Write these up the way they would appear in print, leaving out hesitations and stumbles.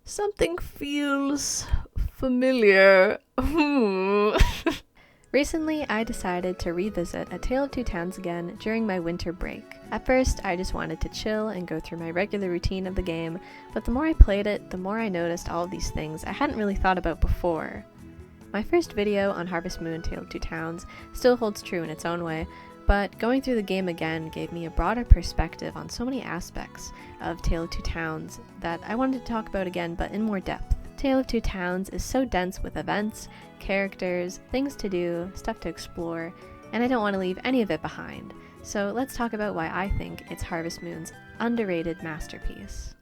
Something feels familiar. Recently, I decided to revisit A Tale of Two Towns again during my winter break. At first, I just wanted to chill and go through my regular routine of the game, but the more I played it, the more I noticed all of these things I hadn't really thought about before. My first video on Harvest Moon Tale of Two Towns still holds true in its own way, but going through the game again gave me a broader perspective on so many aspects of Tale of Two Towns that I wanted to talk about again, but in more depth. Tale of Two Towns is so dense with events, characters, things to do, stuff to explore, and I don't want to leave any of it behind. So let's talk about why I think it's Harvest Moon's underrated masterpiece.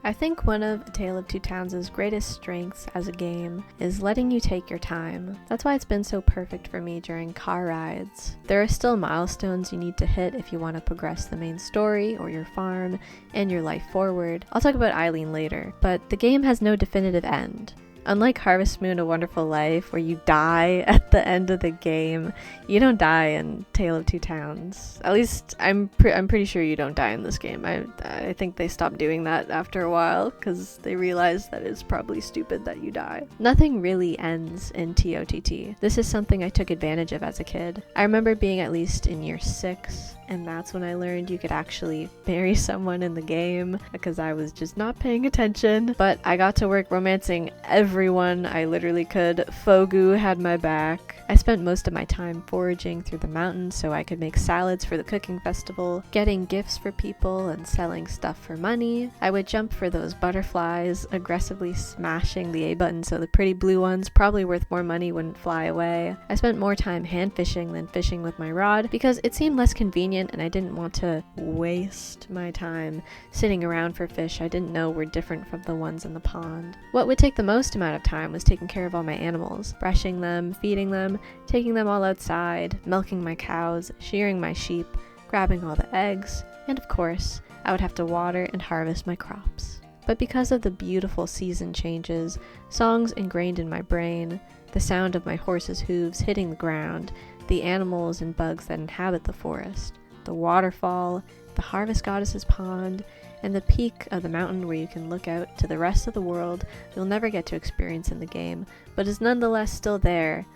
I think one of A Tale of Two Towns' greatest strengths as a game is letting you take your time. That's why it's been so perfect for me during car rides. There are still milestones you need to hit if you want to progress the main story or your farm and your life forward. I'll talk about Eileen later, but the game has no definitive end. Unlike Harvest Moon: A Wonderful Life, where you die at the end of the game, you don't die in Tale of Two Towns. At least I'm pretty sure you don't die in this game. I think they stopped doing that after a while because they realized that it's probably stupid that you die. Nothing really ends in TOTT. This is something I took advantage of as a kid. I remember being at least in year 6. And that's when I learned you could actually marry someone in the game, because I was just not paying attention. But I got to work romancing everyone I literally could. Fogu had my back. I spent most of my time foraging through the mountains so I could make salads for the cooking festival, getting gifts for people and selling stuff for money. I would jump for those butterflies, aggressively smashing the A button so the pretty blue ones, probably worth more money, wouldn't fly away. I spent more time hand fishing than fishing with my rod because it seemed less convenient and I didn't want to waste my time sitting around for fish I didn't know were different from the ones in the pond. What would take the most amount of time was taking care of all my animals, brushing them, feeding them, taking them all outside, milking my cows, shearing my sheep, grabbing all the eggs, and of course, I would have to water and harvest my crops. But because of the beautiful season changes, songs ingrained in my brain, the sound of my horse's hooves hitting the ground, the animals and bugs that inhabit the forest, the waterfall, the harvest goddess's pond, and the peak of the mountain where you can look out to the rest of the world you'll never get to experience in the game, but is nonetheless still there.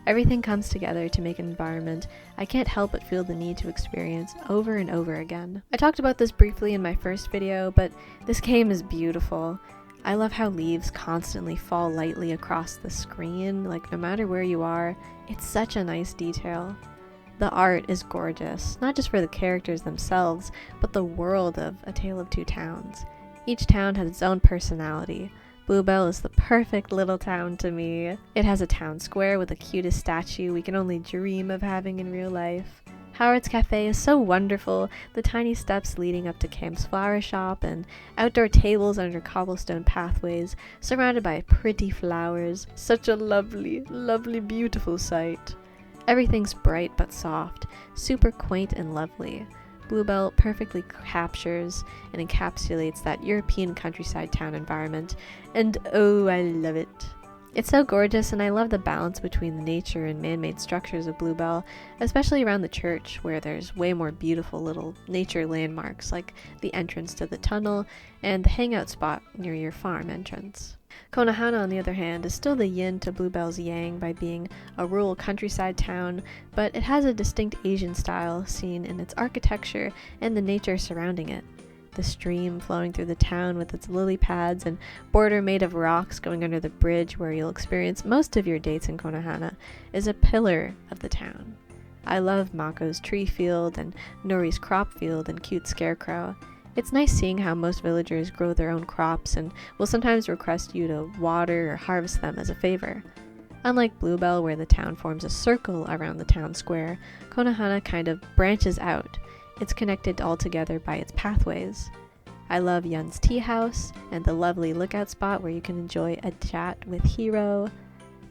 Everything comes together to make an environment I can't help but feel the need to experience over and over again. I talked about this briefly in my first video, but this game is beautiful. I love how leaves constantly fall lightly across the screen, like no matter where you are. It's such a nice detail. The art is gorgeous, not just for the characters themselves, but the world of A Tale of Two Towns. Each town has its own personality. Bluebell is the perfect little town to me. It has a town square with the cutest statue we can only dream of having in real life. Howard's Cafe is so wonderful, the tiny steps leading up to Cam's flower shop and outdoor tables under cobblestone pathways surrounded by pretty flowers. Such a lovely, lovely, beautiful sight. Everything's bright but soft, super quaint and lovely. Bluebell perfectly captures and encapsulates that European countryside town environment, and oh, I love it. It's so gorgeous, and I love the balance between the nature and man-made structures of Bluebell, especially around the church where there's way more beautiful little nature landmarks like the entrance to the tunnel and the hangout spot near your farm entrance. Konohana, on the other hand, is still the yin to Bluebell's yang by being a rural countryside town, but it has a distinct Asian style seen in its architecture and the nature surrounding it. The stream flowing through the town with its lily pads and border made of rocks going under the bridge where you'll experience most of your dates in Konohana is a pillar of the town. I love Mako's tree field and Nori's crop field and cute scarecrow. It's nice seeing how most villagers grow their own crops and will sometimes request you to water or harvest them as a favor. Unlike Bluebell, where the town forms a circle around the town square, Konohana kind of branches out. It's connected all together by its pathways. I love Yun's tea house and the lovely lookout spot where you can enjoy a chat with Hiro.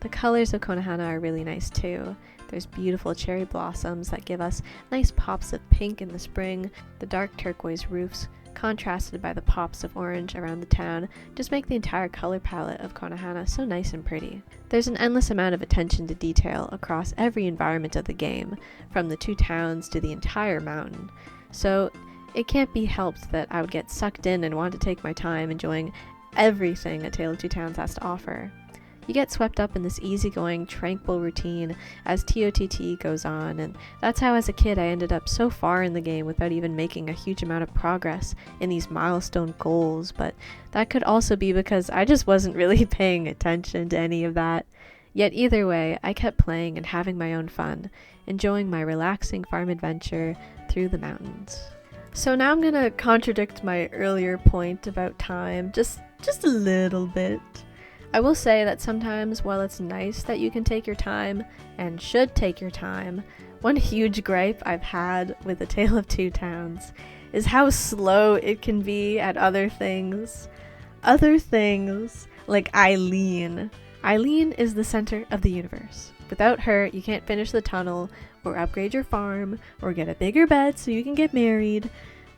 The colors of Konohana are really nice too. There's beautiful cherry blossoms that give us nice pops of pink in the spring. The dark turquoise roofs, contrasted by the pops of orange around the town, just make the entire color palette of Konohana so nice and pretty. There's an endless amount of attention to detail across every environment of the game, from the two towns to the entire mountain. So it can't be helped that I would get sucked in and want to take my time enjoying everything A Tale of Two Towns has to offer. You get swept up in this easygoing, tranquil routine as TOTT goes on, and that's how as a kid I ended up so far in the game without even making a huge amount of progress in these milestone goals, but that could also be because I just wasn't really paying attention to any of that. Yet either way, I kept playing and having my own fun, enjoying my relaxing farm adventure through the mountains. So now I'm gonna contradict my earlier point about time just a little bit. I will say that sometimes, while it's nice that you can take your time, and should take your time, one huge gripe I've had with A Tale of Two Towns is how slow it can be at other things. Other things like Eileen. Eileen is the center of the universe. Without her, you can't finish the tunnel, or upgrade your farm, or get a bigger bed so you can get married.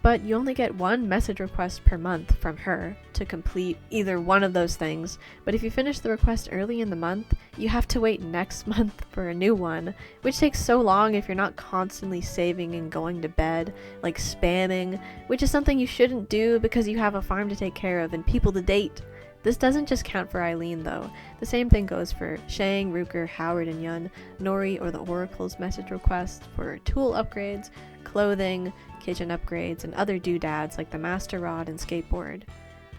But you only get one message request per month from her to complete either one of those things. But if you finish the request early in the month, you have to wait next month for a new one, which takes so long if you're not constantly saving and going to bed, like spamming, which is something you shouldn't do because you have a farm to take care of and people to date. This doesn't just count for Eileen though. The same thing goes for Shang, Ruker, Howard, and Yun, Nori or the Oracle's message request for tool upgrades, clothing, kitchen upgrades, and other doodads like the Master Rod and Skateboard.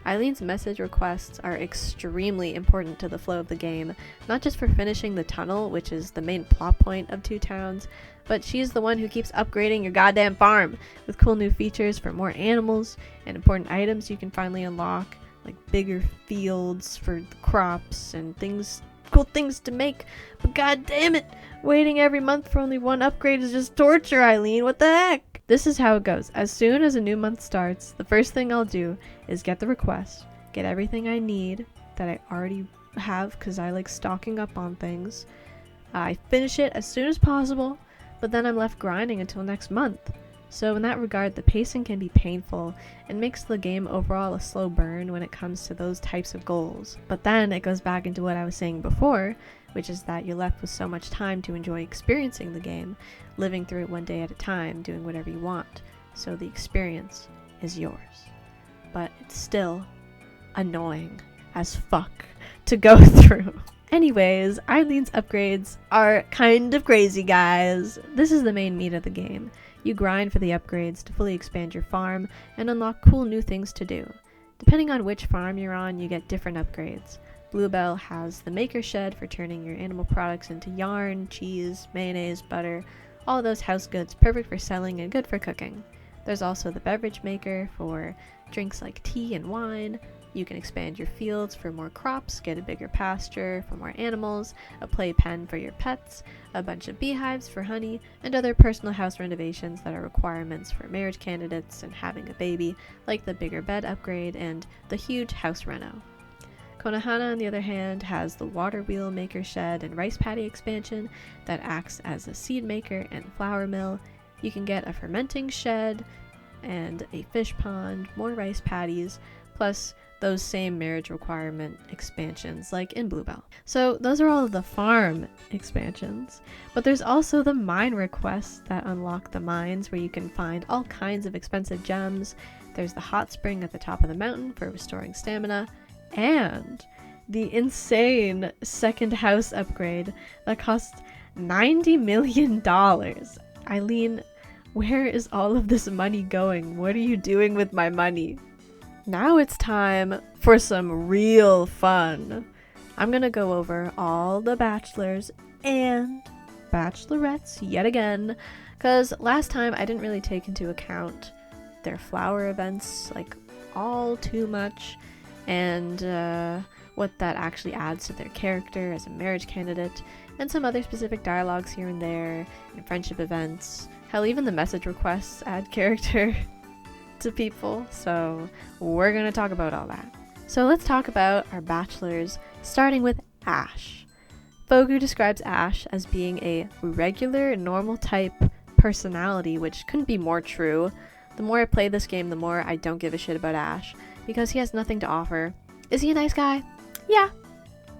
Eileen's message requests are extremely important to the flow of the game, not just for finishing the tunnel, which is the main plot point of Two Towns, but she's the one who keeps upgrading your goddamn farm with cool new features for more animals and important items you can finally unlock, like bigger fields for the crops and cool things to make. But god damn it, waiting every month for only one upgrade is just torture, Eileen. What the heck? This is how it goes. As soon as a new month starts, the first thing I'll do is get the request, get everything I need that I already have because I like stocking up on things. I finish it as soon as possible, but then I'm left grinding until next month. So in that regard, the pacing can be painful and makes the game overall a slow burn when it comes to those types of goals. But then it goes back into what I was saying before, which is that you're left with so much time to enjoy experiencing the game, living through it one day at a time, doing whatever you want. So the experience is yours. But it's still annoying as fuck to go through. Anyways, Eileen's upgrades are kind of crazy, guys. This is the main meat of the game. You grind for the upgrades to fully expand your farm and unlock cool new things to do. Depending on which farm you're on, you get different upgrades. Bluebell has the maker shed for turning your animal products into yarn, cheese, mayonnaise, butter, all those house goods perfect for selling and good for cooking. There's also the beverage maker for drinks like tea and wine. You can expand your fields for more crops, get a bigger pasture for more animals, a playpen for your pets, a bunch of beehives for honey, and other personal house renovations that are requirements for marriage candidates and having a baby, like the bigger bed upgrade and the huge house reno. Konohana, on the other hand, has the water wheel maker shed and rice paddy expansion that acts as a seed maker and flour mill. You can get a fermenting shed and a fish pond, more rice paddies, plus those same marriage requirement expansions like in Bluebell. So those are all of the farm expansions, but there's also the mine requests that unlock the mines where you can find all kinds of expensive gems. There's the hot spring at the top of the mountain for restoring stamina, and the insane second house upgrade that costs $90 million. Eileen, where is all of this money going? What are you doing with my money? Now it's time for some real fun. I'm gonna go over all the bachelors and bachelorettes yet again, because last time I didn't really take into account their flower events like all too much, and what that actually adds to their character as a marriage candidate, and some other specific dialogues here and there, and friendship events. Hell, even the message requests add character to people, so we're gonna talk about all that. So let's talk about our bachelors, starting with Ash. Fogu describes Ash as being a regular, normal type personality, which couldn't be more true. The more I play this game, the more I don't give a shit about Ash, because he has nothing to offer. Is he a nice guy? Yeah.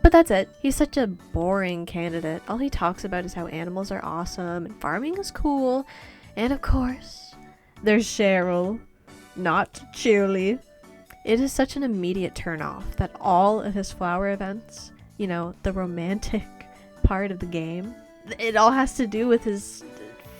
But that's it. He's such a boring candidate. All he talks about is how animals are awesome and farming is cool. And of course, there's Cheryl, not Cheerly. It is such an immediate turn off that all of his flower events, you know, the romantic part of the game, it all has to do with his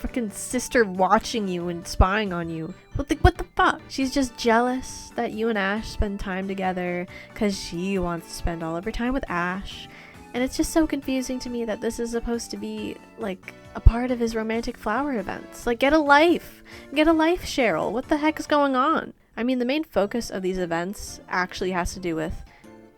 freaking sister watching you and spying on you. What the fuck? She's just jealous that you and Ash spend time together because she wants to spend all of her time with Ash. And it's just so confusing to me that this is supposed to be like a part of his romantic flower events. Like, get a life, Cheryl. What the heck is going on? I mean, the main focus of these events actually has to do with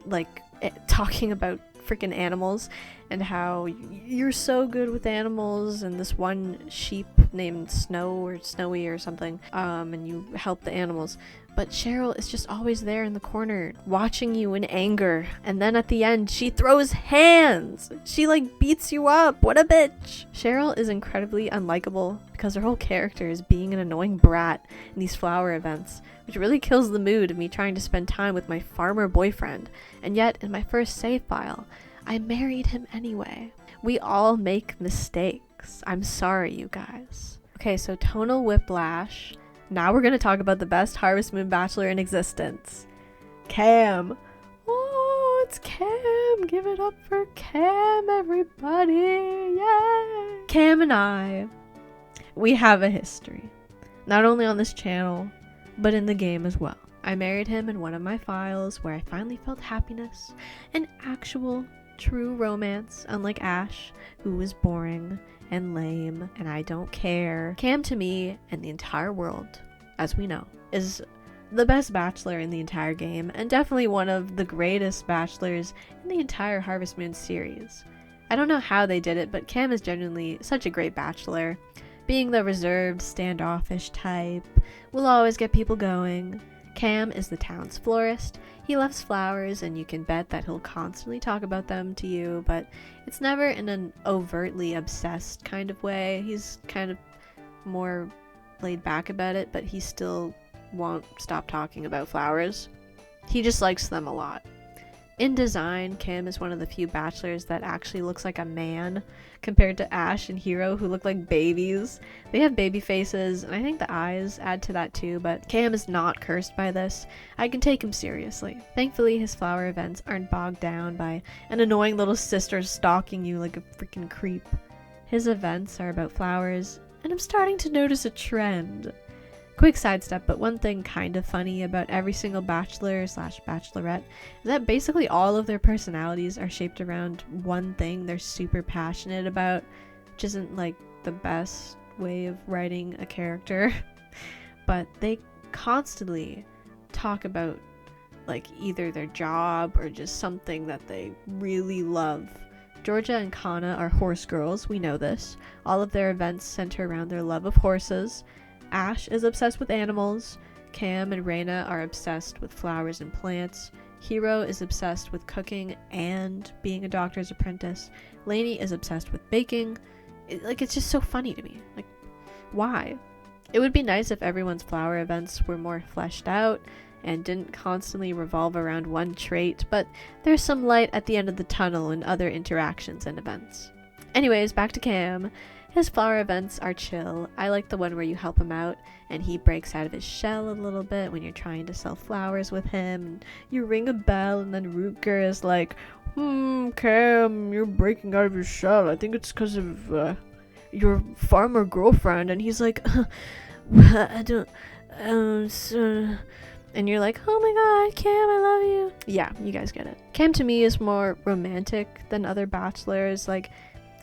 like talking about freaking animals and how you're so good with animals, and this one sheep named Snow or Snowy or something, and you help the animals. But Cheryl is just always there in the corner watching you in anger, and then at the end she throws hands. She like beats you up. What a bitch. Cheryl is incredibly unlikable because her whole character is being an annoying brat in these flower events, which really kills the mood of me trying to spend time with my farmer boyfriend. And yet in my first save file, I married him anyway. We all make mistakes. I'm sorry, you guys. Okay, so tonal whiplash. Now we're going to talk about the best Harvest Moon bachelor in existence. Cam. Oh, it's Cam. Give it up for Cam, everybody. Yay. Cam and I, we have a history. Not only on this channel, but in the game as well. I married him in one of my files where I finally felt happiness and actual true romance, unlike Ash, who was boring and lame and I don't care. Cam to me and the entire world, as we know, is the best bachelor in the entire game and definitely one of the greatest bachelors in the entire Harvest Moon series. I don't know how they did it, but Cam is genuinely such a great bachelor. Being the reserved, standoffish type, will always get people going. Cam is the town's florist. He loves flowers, and you can bet that he'll constantly talk about them to you, but it's never in an overtly obsessed kind of way. He's kind of more laid back about it, but he still won't stop talking about flowers. He just likes them a lot. In design, Cam is one of the few bachelors that actually looks like a man compared to Ash and Hero, who look like babies. They have baby faces, and I think the eyes add to that too, but Cam is not cursed by this. I can take him seriously. Thankfully, his flower events aren't bogged down by an annoying little sister stalking you like a freaking creep. His events are about flowers, and I'm starting to notice a trend. Quick sidestep, but one thing kind of funny about every single bachelor / bachelorette is that basically all of their personalities are shaped around one thing they're super passionate about, which isn't like the best way of writing a character, but they constantly talk about like either their job or just something that they really love. Georgia and Kana are horse girls, we know this. All of their events center around their love of horses. Ash is obsessed with animals. Cam and Reina are obsessed with flowers and plants. Hero is obsessed with cooking and being a doctor's apprentice. Lainey is obsessed with baking. It's just so funny to me. Like, why? It would be nice if everyone's flower events were more fleshed out and didn't constantly revolve around one trait, but there's some light at the end of the tunnel in other interactions and events. Anyways, back to Cam. His flower events are chill. I like the one where you help him out and he breaks out of his shell a little bit when you're trying to sell flowers with him. And you ring a bell and then Rutger is like, Cam, you're breaking out of your shell. I think it's because of your farmer girlfriend. And he's like, I don't, and you're like, oh my god, Cam, I love you. Yeah, you guys get it. Cam to me is more romantic than other bachelors. Like,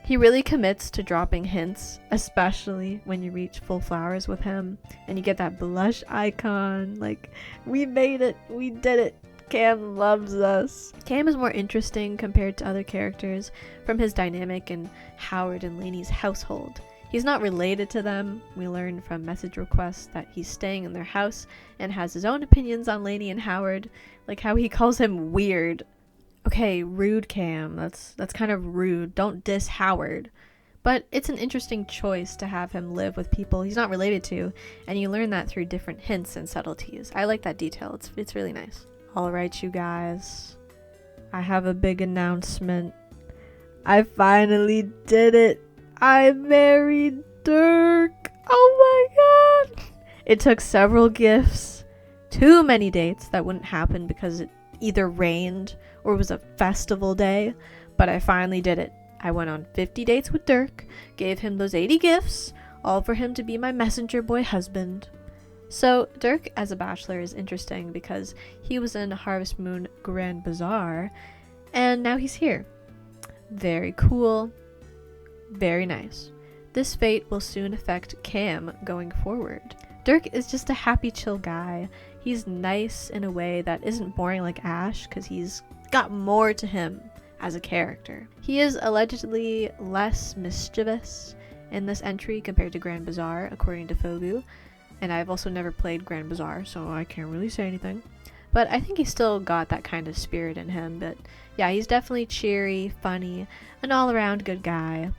he really commits to dropping hints, especially when you reach full flowers with him and you get that blush icon. Like, we made it, we did it. Cam loves us. Cam is more interesting compared to other characters from his dynamic in Howard and Lainey's household. He's not related to them. We learn from message requests that he's staying in their house and has his own opinions on Lainey and Howard, like how he calls him weird. Okay, rude Cam. That's kind of rude. Don't diss Howard. But it's an interesting choice to have him live with people he's not related to, and you learn that through different hints and subtleties. I like that detail. It's really nice. Alright, you guys. I have a big announcement. I finally did it. I married Dirk. Oh my god. It took several gifts, too many dates that wouldn't happen because it either rained or was a festival day, but I finally did it. I went on 50 dates with Dirk, gave him those 80 gifts, all for him to be my messenger boy husband. So Dirk as a bachelor is interesting because he was in Harvest Moon Grand Bazaar, and now he's here. Very cool. Very nice. This fate will soon affect Cam going forward. Dirk is just a happy, chill guy. He's nice in a way that isn't boring like Ash, because he's got more to him as a character. He is allegedly less mischievous in this entry compared to Grand Bazaar, according to Fogu, and I've also never played Grand Bazaar, so I can't really say anything. But I think he's still got that kind of spirit in him. But yeah, he's definitely cheery, funny, an all-around good guy.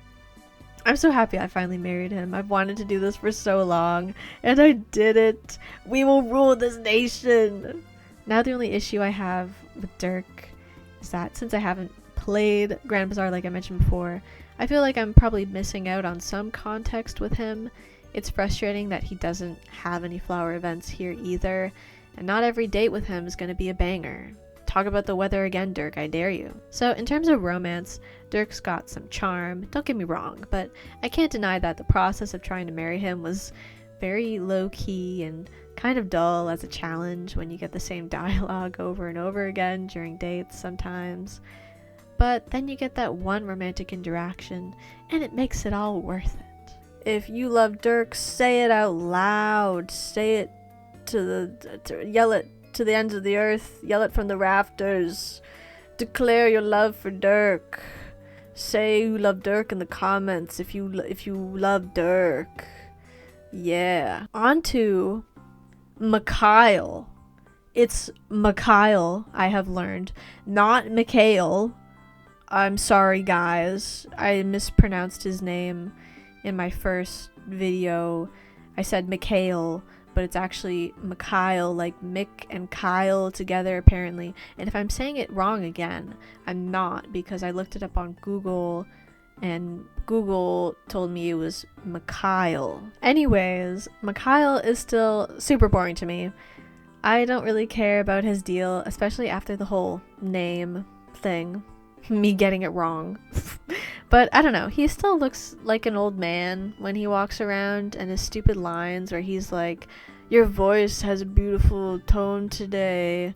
I'm so happy I finally married him. I've wanted to do this for so long, and I did it. We will rule this nation. Now the only issue I have with Dirk is that since I haven't played Grand Bazaar like I mentioned before, I feel like I'm probably missing out on some context with him. It's frustrating that he doesn't have any flower events here either, and not every date with him is going to be a banger. Talk about the weather again, Dirk, I dare you. So in terms of romance, Dirk's got some charm, don't get me wrong, but I can't deny that the process of trying to marry him was very low-key and kind of dull as a challenge when you get the same dialogue over and over again during dates sometimes. But then you get that one romantic interaction, and it makes it all worth it. If you love Dirk, say it out loud. Say it yell it to the ends of the earth. Yell it from the rafters. Declare your love for Dirk. Say you love Dirk in the comments if you love Dirk. Yeah. On to Mikhail. It's Mikhail, I have learned, not Mikhail. I'm sorry, guys. I mispronounced his name in my first video. I said Mikhail, but it's actually Mikhail, like Mick and Kyle together, apparently. And if I'm saying it wrong again, I'm not, because I looked it up on Google, and Google told me it was Mikhail. Anyways, Mikhail is still super boring to me. I don't really care about his deal, especially after the whole name thing. Me getting it wrong. But I don't know, he still looks like an old man when he walks around, and his stupid lines where he's like, your voice has a beautiful tone today,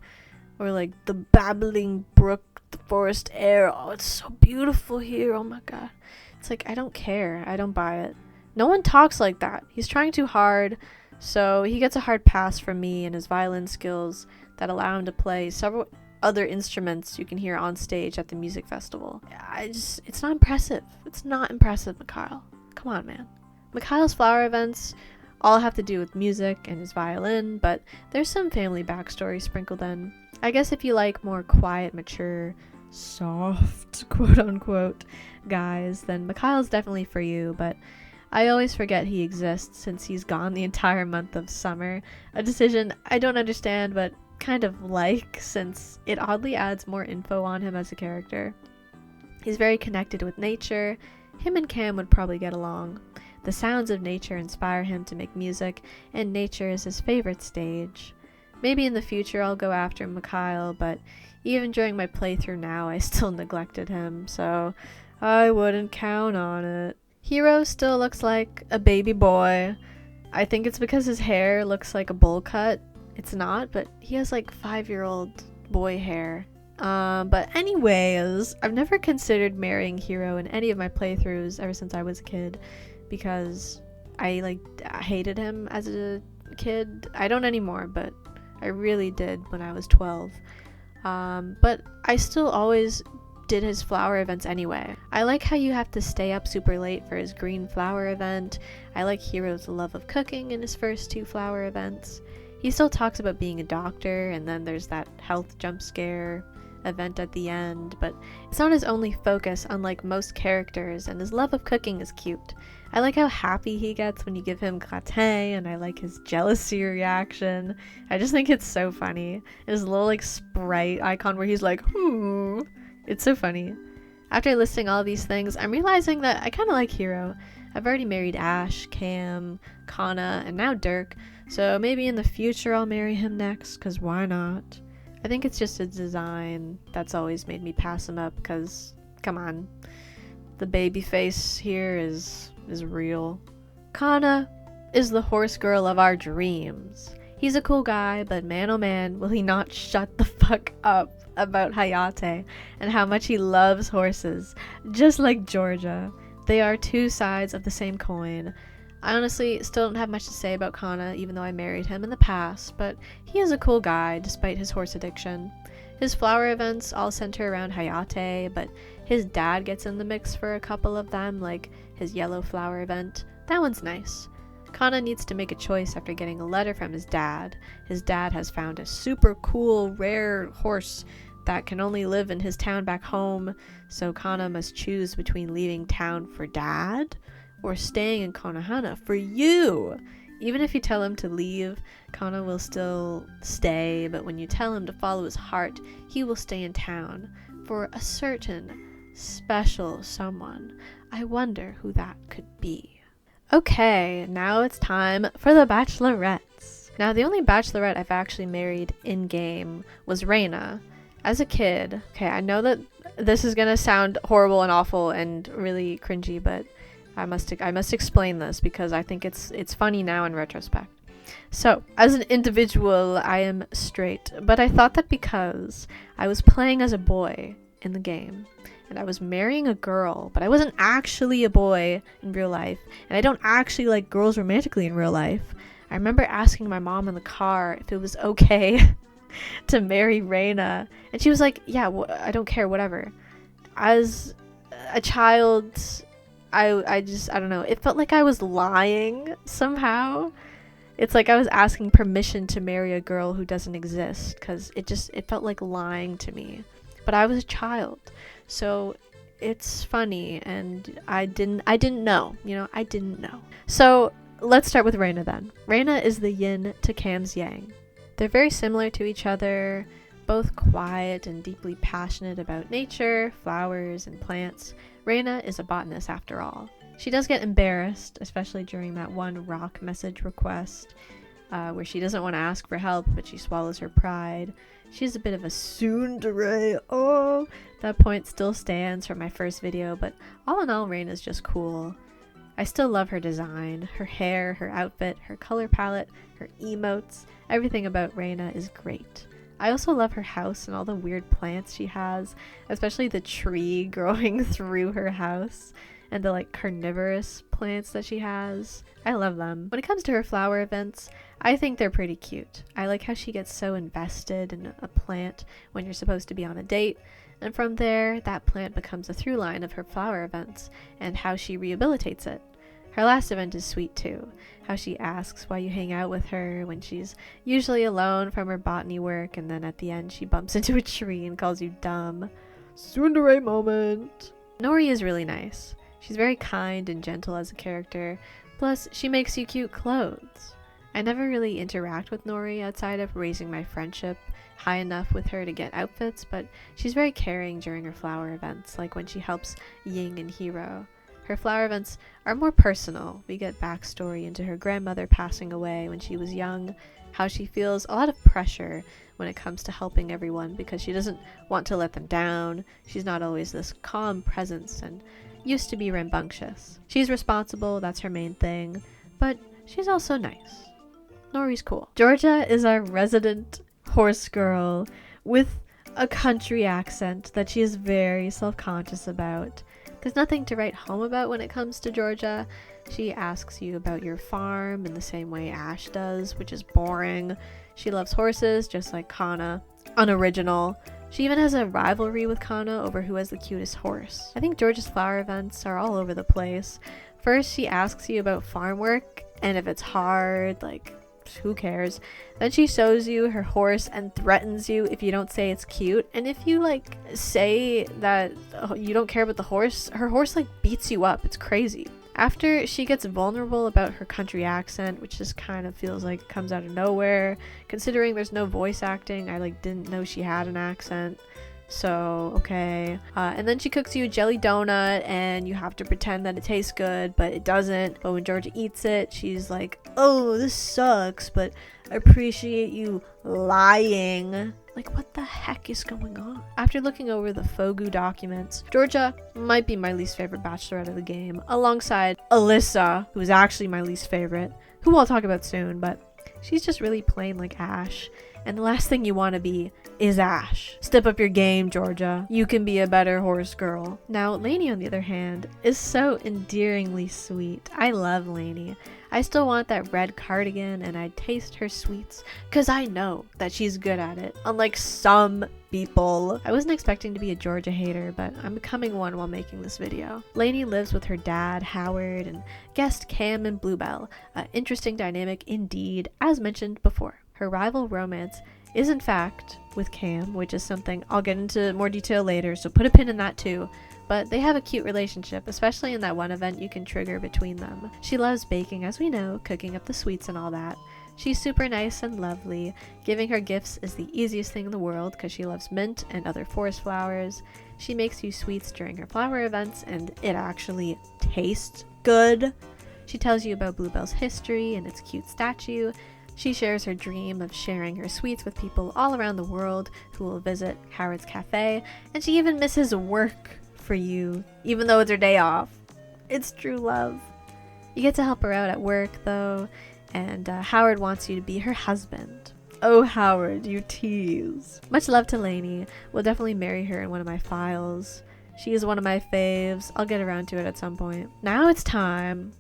or like, the babbling brook, the forest air, oh, it's so beautiful here, oh my god. It's like, I don't care, I don't buy it. No one talks like that. He's trying too hard, so he gets a hard pass from me and his violin skills that allow him to play several other instruments you can hear on stage at the music festival. It's not impressive. It's not impressive, Mikhail. Come on, man. Mikhail's flower events all have to do with music and his violin, but there's some family backstory sprinkled in. I guess if you like more quiet, mature, soft, quote-unquote, guys, then Mikhail's definitely for you, but I always forget he exists since he's gone the entire month of summer. A decision I don't understand, but kind of like, since it oddly adds more info on him as a character. He's very connected with nature. Him and Cam would probably get along. The sounds of nature inspire him to make music, and nature is his favorite stage. Maybe in the future I'll go after Mikhail, but even during my playthrough now I still neglected him, so I wouldn't count on it. Hero still looks like a baby boy. I think it's because his hair looks like a bowl cut. It's not, but he has like 5-year-old boy hair. But anyways, I've never considered marrying Hero in any of my playthroughs ever since I was a kid, because I hated him as a kid. I don't anymore, but I really did when I was 12. But I still always did his flower events anyway. I like how you have to stay up super late for his green flower event. I like Hero's love of cooking in his first 2 flower events. He still talks about being a doctor, and then there's that health jump scare event at the end, but it's not his only focus, unlike most characters, and his love of cooking is cute. I like how happy he gets when you give him gratin, and I like his jealousy reaction. I just think it's so funny. His little like sprite icon where he's like, It's so funny. After listing all these things, I'm realizing that I kind of like Hero. I've already married Ash, Cam, Kana, and now Dirk, so maybe in the future I'll marry him next, because why not? I think it's just a design that's always made me pass him up, because, come on, the baby face here is real. Kana is the horse girl of our dreams. He's a cool guy, but man oh man, will he not shut the fuck up about Hayate and how much he loves horses, just like Georgia. They are two sides of the same coin. I honestly still don't have much to say about Kana, even though I married him in the past, but he is a cool guy despite his horse addiction. His flower events all center around Hayate, but his dad gets in the mix for a couple of them, like his yellow flower event. That one's nice. Kana needs to make a choice after getting a letter from his dad. His dad has found a super cool, rare horse that can only live in his town back home, so Kana must choose between leaving town for dad or staying in Konohana for you. Even if you tell him to leave, Kana will still stay, but when you tell him to follow his heart, he will stay in town for a certain special someone. I wonder who that could be. Okay, now it's time for the bachelorettes. Now, the only bachelorette I've actually married in-game was Reina. As a kid, okay, I know that this is gonna sound horrible and awful and really cringy, but I must explain this because I think it's funny now in retrospect. So, as an individual, I am straight, but I thought that because I was playing as a boy in the game, and I was marrying a girl, but I wasn't actually a boy in real life, and I don't actually like girls romantically in real life. I remember asking my mom in the car if it was okay to marry Reina, and she was like, yeah, I don't care, whatever. As a child, I don't know, it felt like I was lying somehow. It's like I was asking permission to marry a girl who doesn't exist, because it felt like lying to me. But I was a child, so it's funny, and I didn't know, I didn't know. So let's start with Reina then. Reina is the yin to Cam's yang. They're very similar to each other, both quiet and deeply passionate about nature, flowers, and plants. Reina is a botanist after all. She does get embarrassed, especially during that one rock message request, where she doesn't want to ask for help, but she swallows her pride. She's a bit of a tsundere. Oh, that point still stands from my first video, but all in all, Reina's just cool. I still love her design, her hair, her outfit, her color palette, her emotes. Everything about Reina is great. I also love her house and all the weird plants she has, especially the tree growing through her house and the carnivorous plants that she has. I love them. When it comes to her flower events, I think they're pretty cute. I like how she gets so invested in a plant when you're supposed to be on a date, and from there, that plant becomes a through line of her flower events and how she rehabilitates it. Her last event is sweet too, how she asks why you hang out with her when she's usually alone from her botany work, and then at the end she bumps into a tree and calls you dumb. Tsundere moment! Nori is really nice. She's very kind and gentle as a character, plus she makes you cute clothes. I never really interact with Nori outside of raising my friendship high enough with her to get outfits, but she's very caring during her flower events, like when she helps Ying and Hiro. Her flower events are more personal. We get backstory into her grandmother passing away when she was young, how she feels a lot of pressure when it comes to helping everyone because she doesn't want to let them down. She's not always this calm presence and used to be rambunctious. She's responsible, that's her main thing, but she's also nice. Nori's cool. Georgia is our resident horse girl with a country accent that she is very self-conscious about. There's nothing to write home about when it comes to Georgia. She asks you about your farm in the same way Ash does, which is boring. She loves horses, just like Kana. Unoriginal. She even has a rivalry with Kana over who has the cutest horse. I think Georgia's flower events are all over the place. First, she asks you about farm work, and if it's hard, who cares? Then she shows you her horse and threatens you if you don't say it's cute. And if you say that you don't care about the horse, her horse beats you up. It's crazy. After she gets vulnerable about her country accent, which just kind of feels like it comes out of nowhere, considering there's no voice acting. I didn't know she had an accent. So, okay. And then she cooks you a jelly donut and you have to pretend that it tastes good, but it doesn't. But when Georgia eats it, she's like, oh, this sucks, but I appreciate you lying. Like, what the heck is going on? After looking over the Fogu documents, Georgia might be my least favorite bachelorette of the game, alongside Alyssa, who is actually my least favorite, who I'll talk about soon, but she's just really plain like Ash. And the last thing you want to be is Ash. Step up your game, Georgia. You can be a better horse girl. Now, Lainey, on the other hand, is so endearingly sweet. I love Lainey. I still want that red cardigan and I'd taste her sweets because I know that she's good at it, unlike some people. I wasn't expecting to be a Georgia hater, but I'm becoming one while making this video. Lainey lives with her dad, Howard, and guest Cam and Bluebell. An interesting dynamic indeed, as mentioned before. Her rival romance is in fact with Cam, which is something I'll get into more detail later, so put a pin in that too. But they have a cute relationship, especially in that one event you can trigger between them. She loves baking, as we know, cooking up the sweets and all that. She's super nice and lovely. Giving her gifts is the easiest thing in the world because she loves mint and other forest flowers. She makes you sweets during her flower events and it actually tastes good. She tells you about Bluebell's history and its cute statue. She shares her dream of sharing her sweets with people all around the world who will visit Howard's Cafe, and she even misses work for you, even though it's her day off. It's true love. You get to help her out at work, though, and Howard wants you to be her husband. Oh, Howard, you tease. Much love to Lainey. We'll definitely marry her in one of my files. She is one of my faves. I'll get around to it at some point. Now it's time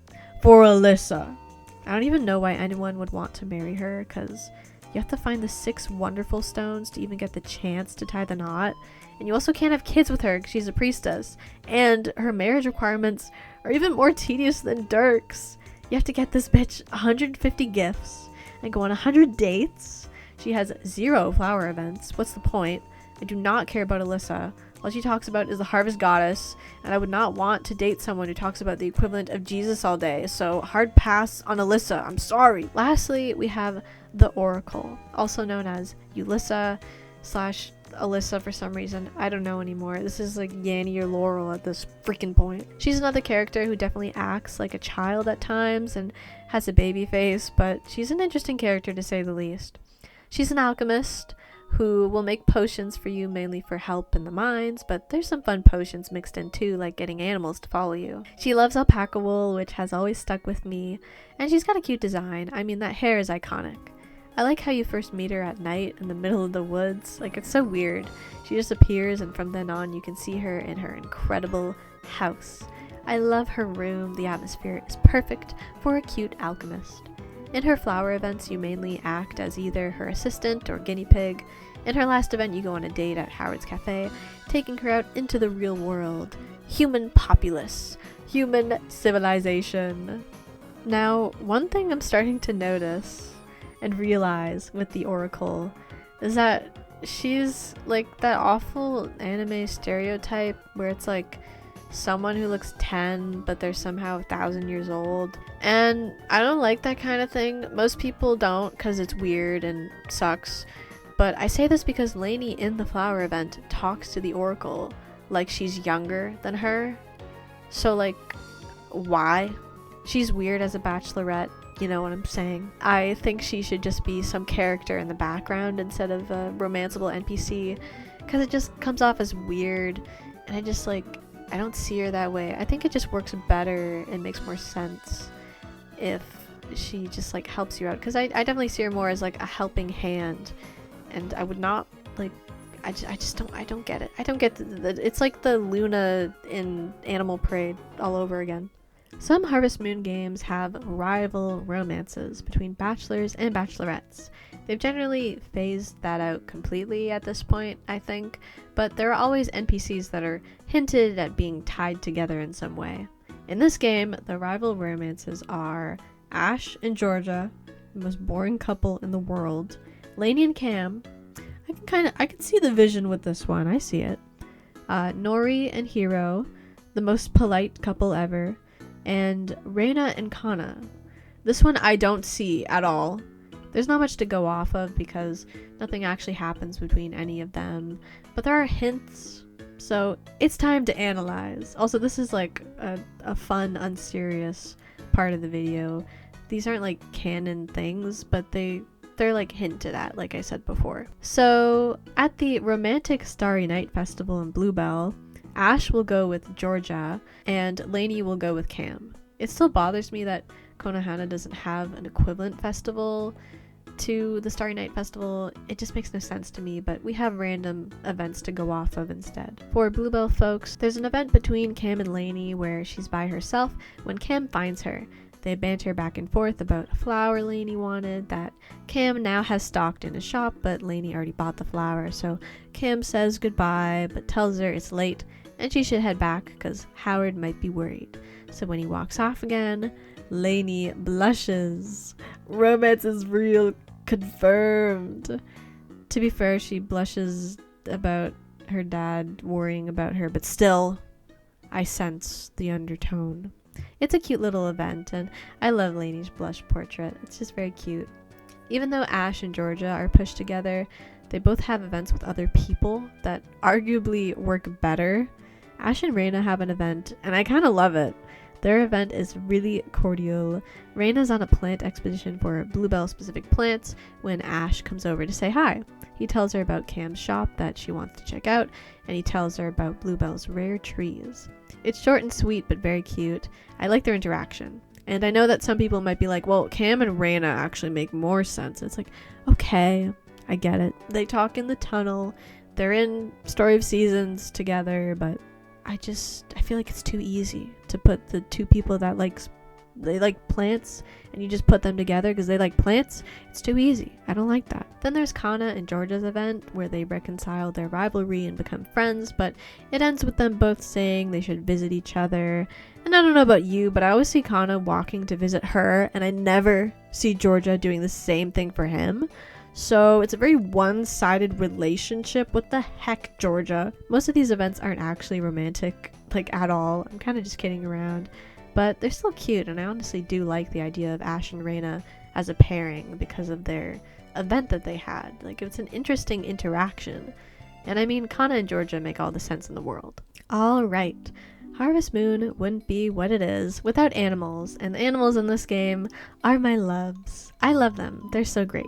for Alyssa. I don't even know why anyone would want to marry her, because you have to find the 6 wonderful stones to even get the chance to tie the knot. And you also can't have kids with her because she's a priestess. And her marriage requirements are even more tedious than Dirk's. You have to get this bitch 150 gifts and go on 100 dates. She has 0 flower events. What's the point? I do not care about Alyssa. All she talks about is the harvest goddess, and I would not want to date someone who talks about the equivalent of Jesus all day, so hard pass on Alyssa, I'm sorry. Lastly, we have the Oracle, also known as Ulissa / Alyssa for some reason. I don't know anymore. This is like Yanny or Laurel at this freaking point. She's another character who definitely acts like a child at times and has a baby face, but she's an interesting character to say the least. She's an alchemist who will make potions for you mainly for help in the mines, but there's some fun potions mixed in too, like getting animals to follow you. She loves alpaca wool, which has always stuck with me, and she's got a cute design. I mean, that hair is iconic. I like how you first meet her at night in the middle of the woods. Like, it's so weird. She just appears, and from then on you can see her in her incredible house. I love her room. The atmosphere is perfect for a cute alchemist. In her flower events, you mainly act as either her assistant or guinea pig. In her last event, you go on a date at Howard's Cafe, taking her out into the real world. Human populace. Human civilization. Now, one thing I'm starting to notice and realize with the Oracle is that she's like that awful anime stereotype where it's like someone who looks 10 but they're somehow 1,000 years old, and I don't like that kind of thing. Most people don't because it's weird and sucks, but I say this because Lainey in the flower event talks to the Oracle like she's younger than her. So like, why? She's weird as a bachelorette, you know what I'm saying? I think she should just be some character in the background instead of a romanceable NPC, because it just comes off as weird, and I don't see her that way. I think it just works better and makes more sense if she just like helps you out, because I definitely see her more as like a helping hand, and I would not like, I don't get it. I don't get it's like the Luna in Animal Parade all over again. Some Harvest Moon games have rival romances between bachelors and bachelorettes. They've generally phased that out completely at this point, I think, but there are always NPCs that are hinted at being tied together in some way. In this game, the rival romances are Ash and Georgia, the most boring couple in the world, Lainey and Cam. I can see the vision with this one, I see it. Nori and Hiro, the most polite couple ever, and Reina and Kana. This one I don't see at all. There's not much to go off of because nothing actually happens between any of them, but there are hints, so it's time to analyze. Also, this is like a fun, unserious part of the video. These aren't like canon things, but they're like hinted at, like I said before. So at the romantic Starry Night Festival in Bluebell, Ash will go with Georgia and Lainey will go with Cam. It still bothers me that Konohana doesn't have an equivalent festival to the Starry Night Festival. It just makes no sense to me, but we have random events to go off of instead. For Bluebell folks, there's an event between Cam and Lainey where she's by herself when Cam finds her. They banter back and forth about a flower Lainey wanted that Cam now has stocked in a shop, but Lainey already bought the flower, so Cam says goodbye but tells her it's late and she should head back because Howard might be worried. So when he walks off again, Lainey blushes. Romance is real, confirmed. To be fair, she blushes about her dad worrying about her, but still, I sense the undertone. It's a cute little event, and I love Lainey's blush portrait. It's just very cute. Even though Ash and Georgia are pushed together, they both have events with other people that arguably work better. Ash and Reina have an event, and I kind of love it. Their event is really cordial. Reina's on a plant expedition for Bluebell specific plants when Ash comes over to say hi. He tells her about Cam's shop that she wants to check out, and he tells her about Bluebell's rare trees. It's short and sweet, but very cute. I like their interaction. And I know that some people might be like, well, Cam and Reina actually make more sense. It's like, okay, I get it. They talk in the tunnel. They're in Story of Seasons together, but I feel like it's too easy to put the two people that they like plants and you just put them together because they like plants. It's too easy. I don't like that. Then there's Kana and Georgia's event where they reconcile their rivalry and become friends, but it ends with them both saying they should visit each other. And I don't know about you, but I always see Kana walking to visit her and I never see Georgia doing the same thing for him. So it's a very one-sided relationship. What the heck, Georgia? Most of these events aren't actually romantic, like at all. I'm kind of just kidding around. But they're still cute, and I honestly do like the idea of Ash and Reina as a pairing because of their event that they had. Like, it's an interesting interaction. And I mean, Kana and Georgia make all the sense in the world. Alright. Harvest Moon wouldn't be what it is without animals, and the animals in this game are my loves. I love them. They're so great.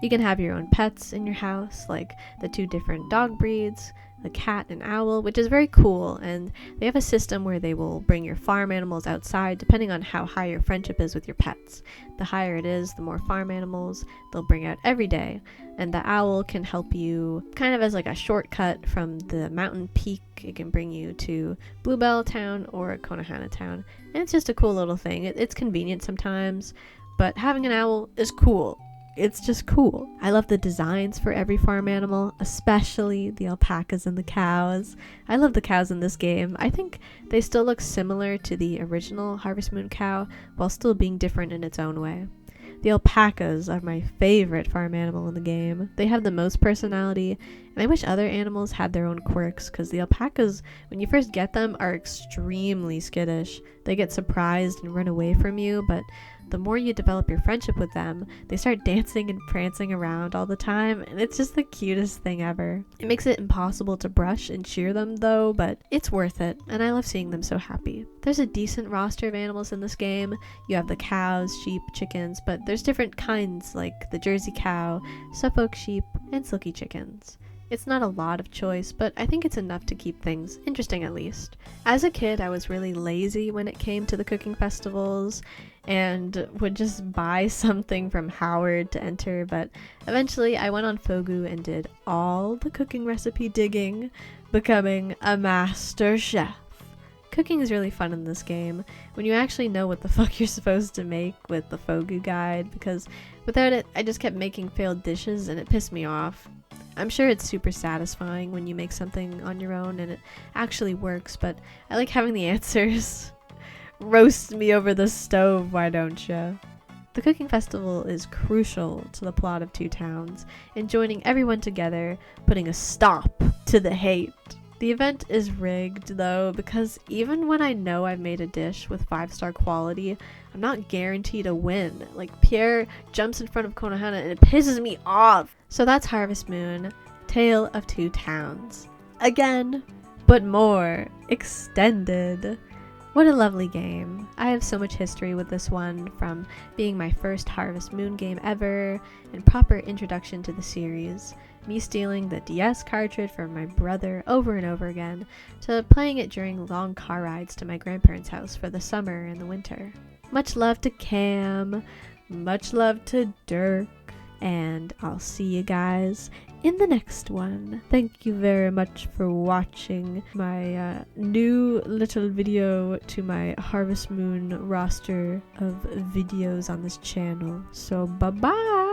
You can have your own pets in your house, like the two different dog breeds, the cat and owl, which is very cool, and they have a system where they will bring your farm animals outside depending on how high your friendship is with your pets. The higher it is, the more farm animals they'll bring out every day, and the owl can help you kind of as like a shortcut from the mountain peak. It can bring you to Bluebell Town or Konohana Town, and it's just a cool little thing. It's convenient sometimes, but having an owl is cool. It's just cool. I love the designs for every farm animal, especially the alpacas and the cows. I love the cows in this game. I think they still look similar to the original Harvest Moon cow while still being different in its own way. The alpacas are my favorite farm animal in the game. They have the most personality, and I wish other animals had their own quirks, because the alpacas, when you first get them, are extremely skittish. They get surprised and run away from you, but the more you develop your friendship with them, they start dancing and prancing around all the time, and it's just the cutest thing ever. It makes it impossible to brush and shear them though, but it's worth it, and I love seeing them so happy. There's a decent roster of animals in this game. You have the cows, sheep, chickens, but there's different kinds like the Jersey cow, Suffolk sheep, and silky chickens. It's not a lot of choice, but I think it's enough to keep things interesting at least. As a kid, I was really lazy when it came to the cooking festivals and would just buy something from Howard to enter, but eventually I went on Fogu and did all the cooking recipe digging, becoming a master chef. Cooking is really fun in this game when you actually know what the fuck you're supposed to make with the Fogu guide, because without it, I just kept making failed dishes and it pissed me off. I'm sure it's super satisfying when you make something on your own and it actually works, but I like having the answers. Roast me over the stove, why don't ya? The cooking festival is crucial to the plot of Two Towns, and joining everyone together, putting a stop to the hate. The event is rigged though, because even when I know I've made a dish with 5-star quality, I'm not guaranteed a win. Like, Pierre jumps in front of Konohana and it pisses me off. So that's Harvest Moon, Tale of Two Towns. Again, but more extended. What a lovely game. I have so much history with this one, from being my first Harvest Moon game ever and proper introduction to the series, me stealing the DS cartridge from my brother over and over again, to playing it during long car rides to my grandparents' house for the summer and the winter. Much love to Cam, much love to Dirk, and I'll see you guys in the next one. Thank you very much for watching my new little video to my Harvest Moon roster of videos on this channel. So bye bye!